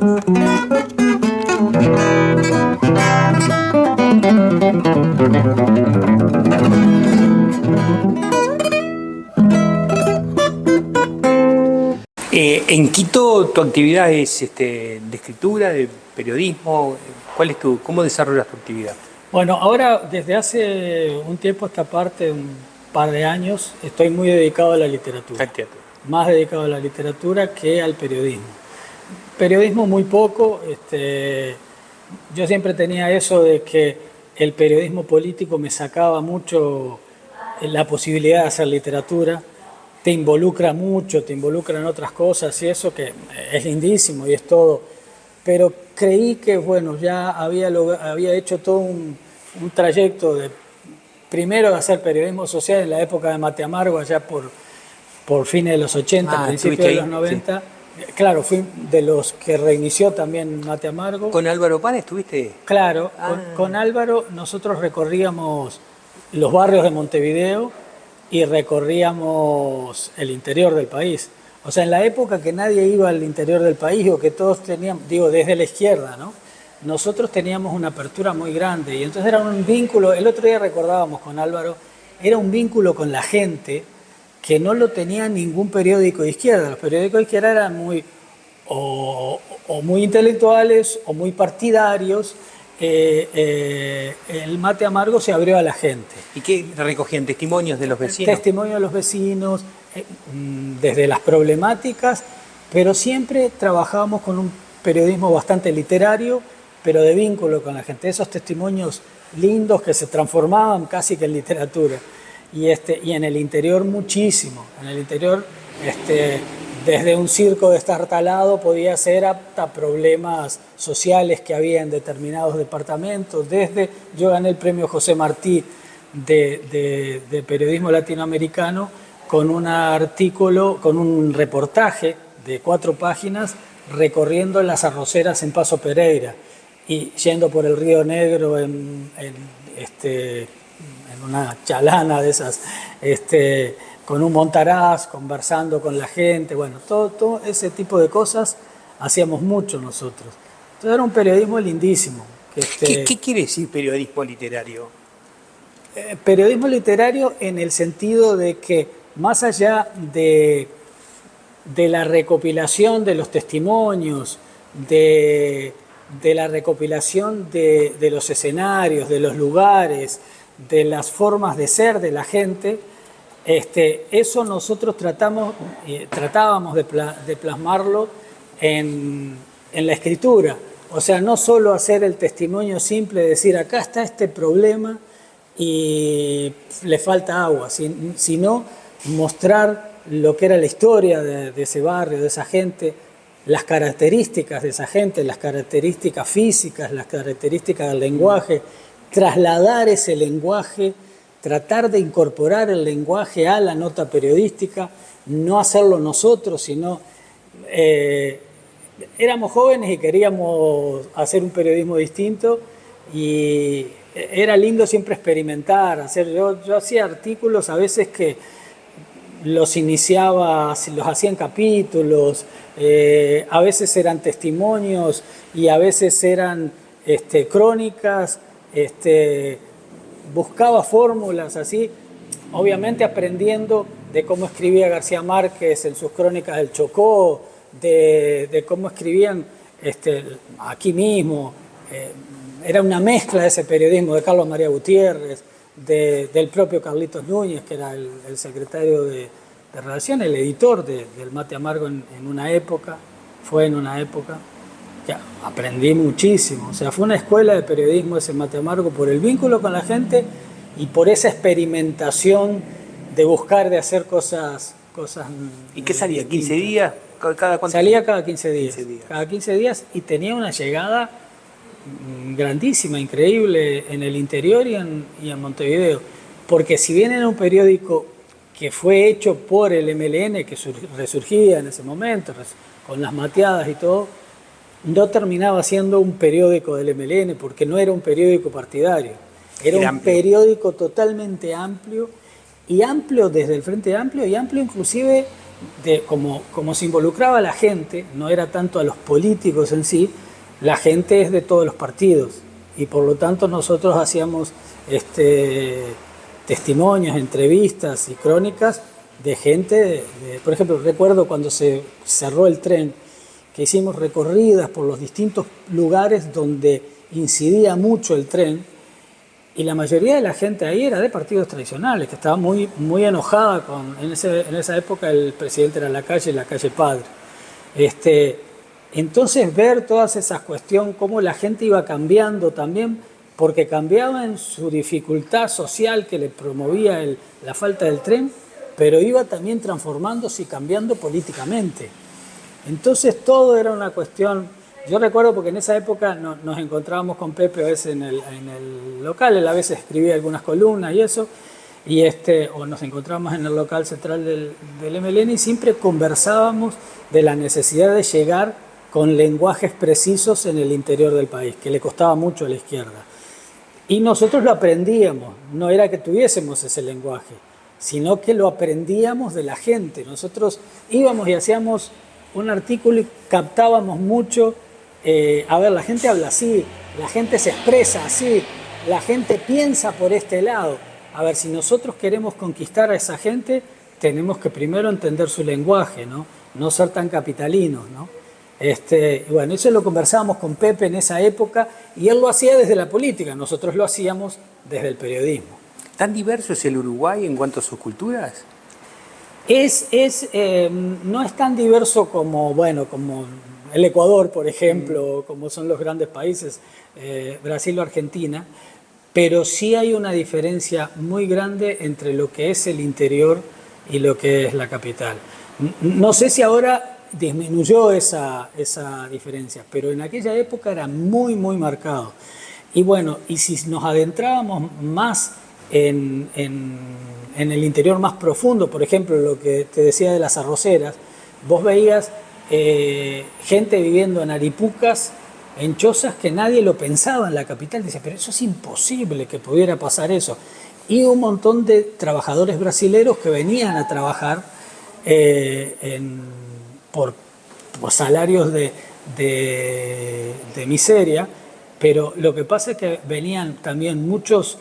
En Quito, ¿tu actividad es de escritura, de periodismo? ¿Cómo desarrollas tu actividad? Bueno, ahora desde hace un tiempo a esta parte, un par de años, estoy muy dedicado a la literatura. Al teatro. Más dedicado a la literatura que al periodismo. Periodismo muy poco. Yo siempre tenía eso de que el periodismo político me sacaba mucho la posibilidad de hacer literatura. Te involucra mucho, te involucra en otras cosas y eso que es lindísimo y es todo. Pero creí que, bueno, ya había hecho todo un trayecto de, primero de hacer periodismo social en la época de Mate Amargo, allá por fines de los 80, principios de los 90. Sí. Claro, fui de los que reinició también Mate Amargo. ¿Con Álvaro Pan estuviste? Claro, con Álvaro nosotros recorríamos los barrios de Montevideo y recorríamos el interior del país. O sea, en la época que nadie iba al interior del país o que todos teníamos, digo, desde la izquierda, ¿no? Nosotros teníamos una apertura muy grande y entonces era un vínculo, el otro día recordábamos con Álvaro, era un vínculo con la gente que no lo tenía ningún periódico de izquierda. Los periódicos de izquierda eran muy, o muy intelectuales o muy partidarios. El Mate Amargo se abrió a la gente. ¿Y qué recogían? ¿Testimonios de los vecinos? Testimonios de los vecinos, desde las problemáticas, pero siempre trabajábamos con un periodismo bastante literario, pero de vínculo con la gente. Esos testimonios lindos que se transformaban casi que en literatura. Y en el interior muchísimo. En el interior, desde un circo destartalado podía ser hasta problemas sociales que había en determinados departamentos. Yo gané el premio José Martí de periodismo latinoamericano con un artículo, con un reportaje de 4 páginas recorriendo las arroceras en Paso Pereira y yendo por el Río Negro en una chalana de esas, con un montaraz, conversando con la gente, bueno, todo ese tipo de cosas hacíamos mucho nosotros. Entonces era un periodismo lindísimo. ¿Qué quiere decir periodismo literario? Periodismo literario en el sentido de que más allá de la recopilación de los testimonios, de la recopilación de los escenarios, de los lugares, de las formas de ser de la gente, eso nosotros tratábamos de plasmarlo en la escritura. O sea, no solo hacer el testimonio simple, decir acá está este problema y le falta agua, sino mostrar lo que era la historia de ese barrio, de esa gente, las características de esa gente, las características físicas, las características del lenguaje, trasladar ese lenguaje, tratar de incorporar el lenguaje a la nota periodística, no hacerlo nosotros, sino éramos jóvenes y queríamos hacer un periodismo distinto y era lindo siempre experimentar, yo hacía artículos a veces que los iniciaba, los hacía en capítulos, a veces eran testimonios y a veces eran crónicas, buscaba fórmulas así, obviamente aprendiendo de cómo escribía García Márquez en sus crónicas del Chocó, de cómo escribían aquí mismo. Era una mezcla de ese periodismo de Carlos María Gutiérrez, del propio Carlitos Núñez, que era el secretario de redacción, el editor del Mate Amargo en una época, fue en una época. Que aprendí muchísimo, o sea, fue una escuela de periodismo ese Mate Amargo por el vínculo con la gente y por esa experimentación de buscar, de hacer cosas. ¿Y qué salía? ¿15 días? ¿Cada cuánto? Salía cada 15 días. Cada 15 días y tenía una llegada grandísima, increíble en el interior y en Montevideo. Porque si bien era un periódico que fue hecho por el MLN, que resurgía en ese momento, con las mateadas y todo, no terminaba siendo un periódico del MLN porque no era un periódico partidario. Era un periódico totalmente amplio, y amplio desde el Frente Amplio y amplio inclusive como se involucraba a la gente, no era tanto a los políticos en sí, la gente es de todos los partidos y por lo tanto nosotros hacíamos testimonios, entrevistas y crónicas de gente, por ejemplo, recuerdo cuando se cerró el tren, que hicimos recorridas por los distintos lugares donde incidía mucho el tren, y la mayoría de la gente ahí era de partidos tradicionales, que estaba muy, muy enojada con, en esa época el presidente era Lacalle Padre. Entonces ver todas esas cuestiones, cómo la gente iba cambiando también, porque cambiaba en su dificultad social que le promovía la falta del tren, pero iba también transformándose y cambiando políticamente. Entonces todo era una cuestión. Yo recuerdo porque en esa época nos encontrábamos con Pepe a veces en el local, él a veces escribía algunas columnas y eso, o nos encontrábamos en el local central del MLN y siempre conversábamos de la necesidad de llegar con lenguajes precisos en el interior del país, que le costaba mucho a la izquierda. Y nosotros lo aprendíamos, no era que tuviésemos ese lenguaje, sino que lo aprendíamos de la gente. Nosotros íbamos y hacíamos un artículo y captábamos mucho. A ver, la gente habla así, la gente se expresa así, la gente piensa por este lado. A ver, si nosotros queremos conquistar a esa gente, tenemos que primero entender su lenguaje, no ser tan capitalinos, ¿no? Bueno, eso lo conversábamos con Pepe en esa época y él lo hacía desde la política, nosotros lo hacíamos desde el periodismo. ¿Tan diverso es el Uruguay en cuanto a sus culturas? No es tan diverso como el Ecuador, por ejemplo, como son los grandes países, Brasil o Argentina, pero sí hay una diferencia muy grande entre lo que es el interior y lo que es la capital. No sé si ahora disminuyó esa diferencia, pero en aquella época era muy, muy marcado. Y bueno, y si nos adentrábamos más en el interior más profundo, por ejemplo, lo que te decía de las arroceras, vos veías gente viviendo en aripucas, en chozas que nadie lo pensaba en la capital. Dice, pero eso es imposible que pudiera pasar eso. Y un montón de trabajadores brasileros que venían a trabajar por salarios de miseria, pero lo que pasa es que venían también muchos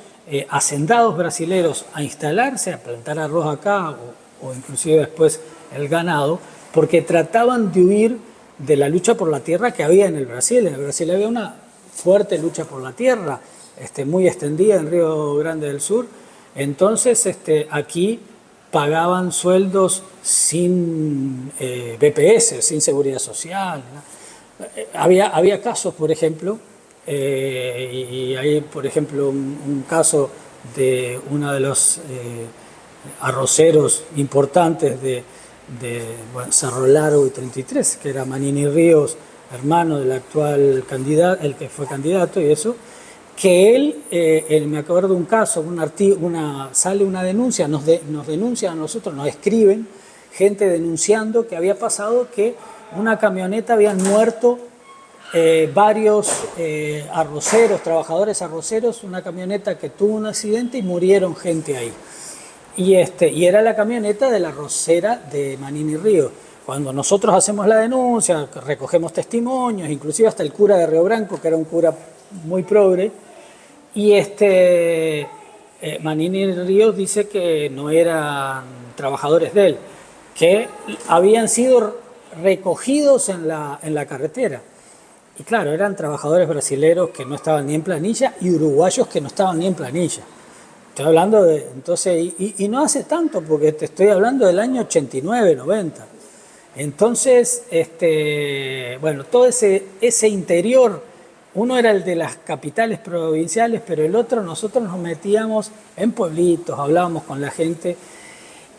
hacendados brasileros a instalarse, a plantar arroz acá o inclusive después el ganado, porque trataban de huir de la lucha por la tierra que había en el Brasil. En el Brasil había una fuerte lucha por la tierra, muy extendida en Río Grande del Sur. Entonces aquí pagaban sueldos sin BPS, sin seguridad social, ¿no? Había casos, por ejemplo, y hay, por ejemplo, un caso de uno de los arroceros importantes de Cerro Largo y 33, que era Manini Ríos, hermano del actual candidato, el que fue candidato y eso, que él me acuerdo de un caso, sale una denuncia, nos denuncian a nosotros, nos escriben, gente denunciando que había pasado que una camioneta habían muerto varios arroceros, trabajadores arroceros, una camioneta que tuvo un accidente y murieron gente ahí. Y era la camioneta de la arrocera de Manini Ríos. Cuando nosotros hacemos la denuncia, recogemos testimonios, inclusive hasta el cura de Río Branco, que era un cura muy progre, y Manini Ríos dice que no eran trabajadores de él, que habían sido recogidos en la carretera. Y claro, eran trabajadores brasileros que no estaban ni en planilla y uruguayos que no estaban ni en planilla. Estoy hablando de, entonces, y no hace tanto, porque te estoy hablando del año 89, 90. Entonces, bueno, todo ese interior, uno era el de las capitales provinciales, pero el otro nosotros nos metíamos en pueblitos, hablábamos con la gente.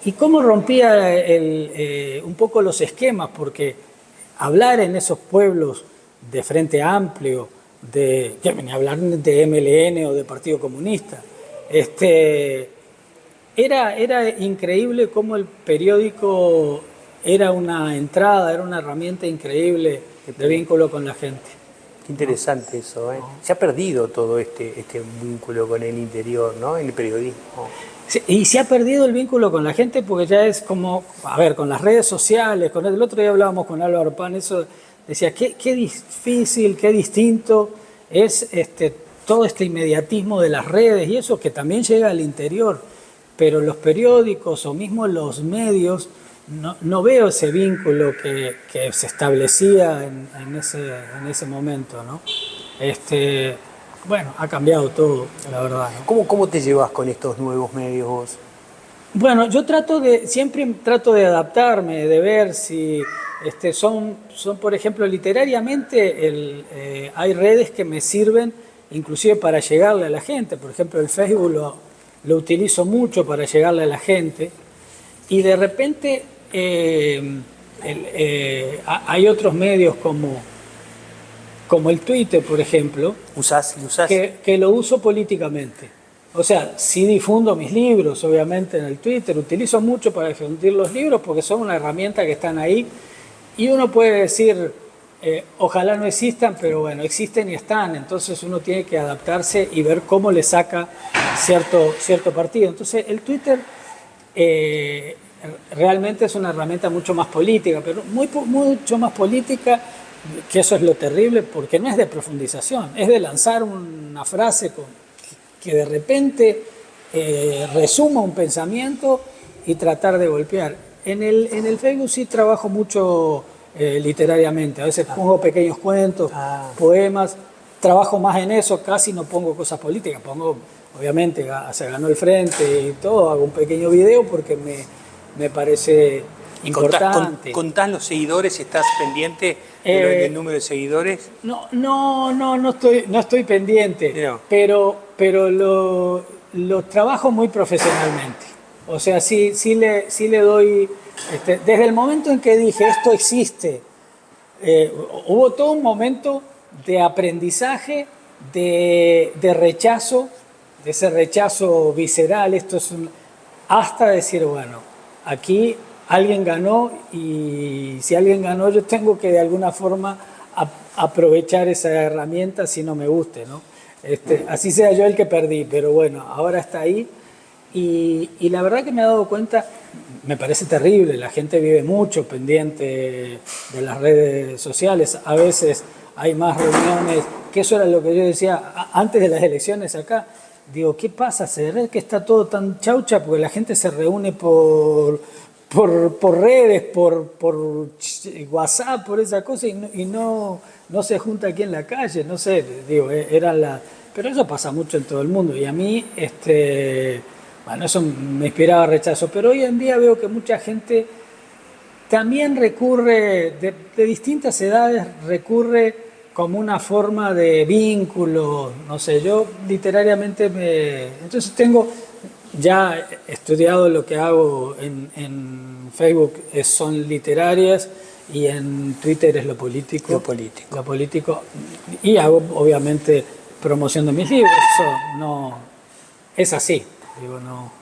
¿Y cómo rompía un poco los esquemas? Porque hablar en esos pueblos de Frente Amplio, ya venía a hablar de MLN o de Partido Comunista, era increíble cómo el periódico era una entrada, era una herramienta increíble de vínculo con la gente. Qué interesante eso, ¿eh? Se ha perdido todo este vínculo con el interior, ¿no? En el periodismo. Sí, y se ha perdido el vínculo con la gente porque ya es como, a ver, con las redes sociales, el otro día hablábamos con Álvaro Pan, eso decía, qué difícil, qué distinto es todo este inmediatismo de las redes y eso que también llega al interior, pero los periódicos o mismo los medios, no veo ese vínculo que se establecía en ese momento, ¿no? Bueno, ha cambiado todo, la verdad, ¿no? ¿Cómo te llevas con estos nuevos medios vos? Bueno, yo siempre trato de adaptarme, de ver si son, por ejemplo, literariamente hay redes que me sirven inclusive para llegarle a la gente. Por ejemplo, el Facebook lo utilizo mucho para llegarle a la gente y de repente hay otros medios como el Twitter, por ejemplo, ¿Lo usás? que lo uso políticamente. O sea, sí difundo mis libros, obviamente, en el Twitter. Utilizo mucho para difundir los libros porque son una herramienta que están ahí. Y uno puede decir, ojalá no existan, pero bueno, existen y están. Entonces uno tiene que adaptarse y ver cómo le saca cierto partido. Entonces el Twitter realmente es una herramienta mucho más política, pero mucho más política, que eso es lo terrible, porque no es de profundización, es de lanzar una frase que de repente resuma un pensamiento y tratar de golpear. En el Facebook sí trabajo mucho literariamente, a veces pongo pequeños cuentos, poemas, trabajo más en eso, casi no pongo cosas políticas, pongo, obviamente, se ganó el frente y todo, hago un pequeño video porque me parece importante. ¿Contás los seguidores? ¿Estás pendiente del número de seguidores? No estoy pendiente, No. pero lo trabajo muy profesionalmente. O sea, sí le doy, desde el momento en que dije esto existe, hubo todo un momento de aprendizaje, de rechazo, de ese rechazo visceral, hasta decir, bueno, aquí alguien ganó y si alguien ganó yo tengo que de alguna forma aprovechar esa herramienta si no me guste, ¿no? Así sea yo el que perdí, pero bueno, ahora está ahí y la verdad que me he dado cuenta, me parece terrible, la gente vive mucho pendiente de las redes sociales, a veces hay más reuniones, que eso era lo que yo decía antes de las elecciones acá. Digo, ¿qué pasa? ¿Se ve que está todo tan chaucha? Porque la gente se reúne por redes, por WhatsApp, por esa cosa y no se junta aquí en la calle, no sé, digo, pero eso pasa mucho en todo el mundo y a mí, bueno, eso me inspiraba rechazo, pero hoy en día veo que mucha gente también recurre, de distintas edades, recurre como una forma de vínculo, no sé, yo literariamente entonces ya estudiado lo que hago en Facebook, son literarias y en Twitter es lo político. Lo político. Y hago obviamente promoción de mis libros, eso no, es así, digo, no.